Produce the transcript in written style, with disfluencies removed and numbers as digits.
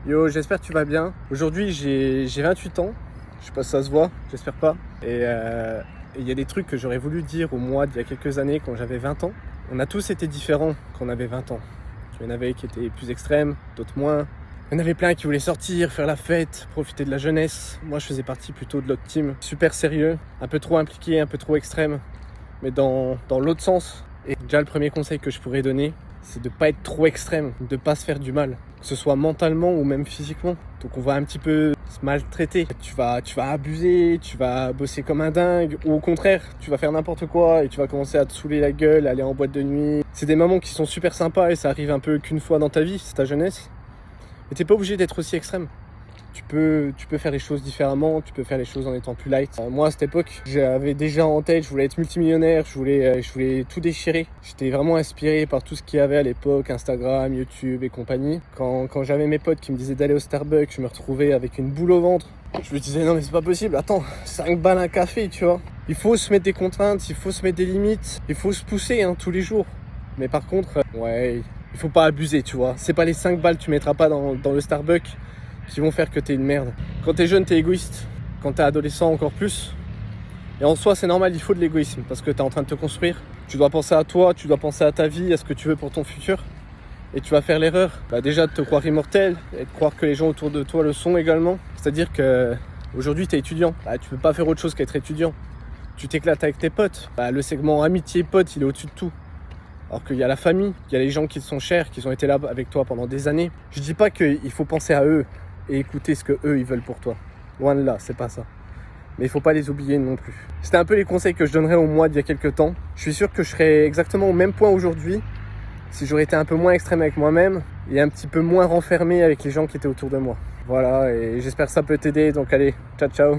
Yo, j'espère que tu vas bien. Aujourd'hui, j'ai 28 ans. Je sais pas si ça se voit, j'espère pas. Et il y a des trucs que j'aurais voulu dire au moi d'il y a quelques années quand j'avais 20 ans. On a tous été différents quand on avait 20 ans. Il y en avait qui étaient plus extrêmes, d'autres moins. Il y en avait plein qui voulaient sortir, faire la fête, profiter de la jeunesse. Moi, je faisais partie plutôt de l'autre team. Super sérieux, un peu trop impliqué, un peu trop extrême, mais dans l'autre sens. Et déjà, le premier conseil que je pourrais donner, c'est de ne pas être trop extrême, de ne pas se faire du mal, que ce soit mentalement ou même physiquement. Donc on va un petit peu se maltraiter. Tu vas abuser, tu vas bosser comme un dingue, ou au contraire, tu vas faire n'importe quoi et tu vas commencer à te saouler la gueule, aller en boîte de nuit. C'est des moments qui sont super sympas et ça arrive un peu qu'une fois dans ta vie, c'est ta jeunesse. Mais t'es pas obligé d'être aussi extrême. Tu peux faire les choses différemment, tu peux faire les choses en étant plus light. Moi, à cette époque, j'avais déjà en tête, je voulais être multimillionnaire, je voulais tout déchirer. J'étais vraiment inspiré par tout ce qu'il y avait à l'époque, Instagram, YouTube et compagnie. Quand j'avais mes potes qui me disaient d'aller au Starbucks, je me retrouvais avec une boule au ventre. Je me disais non mais c'est pas possible, attends, 5 balles un café, tu vois. Il faut se mettre des contraintes, il faut se mettre des limites, il faut se pousser tous les jours. Mais par contre, il faut pas abuser, tu vois. C'est pas les 5 balles que tu mettras pas dans le Starbucks qui vont faire que t'es une merde. Quand t'es jeune, t'es égoïste. Quand t'es adolescent, encore plus. Et en soi, c'est normal, il faut de l'égoïsme parce que t'es en train de te construire. Tu dois penser à toi, tu dois penser à ta vie, à ce que tu veux pour ton futur. Et tu vas faire l'erreur, déjà de te croire immortel et de croire que les gens autour de toi le sont également. C'est-à-dire que aujourd'hui, t'es étudiant. Tu peux pas faire autre chose qu'être étudiant. Tu t'éclates avec tes potes. Le segment amitié-pote, il est au-dessus de tout. Alors qu'il y a la famille, il y a les gens qui te sont chers, qui ont été là avec toi pendant des années. Je dis pas qu'il faut penser à eux et écouter ce que eux ils veulent pour toi. Loin de là, c'est pas ça. Mais il faut pas les oublier non plus. C'était un peu les conseils que je donnerais au moi d'il y a quelques temps. Je suis sûr que je serais exactement au même point aujourd'hui si j'aurais été un peu moins extrême avec moi-même et un petit peu moins renfermé avec les gens qui étaient autour de moi. Voilà, et j'espère que ça peut t'aider. Donc allez, ciao ciao.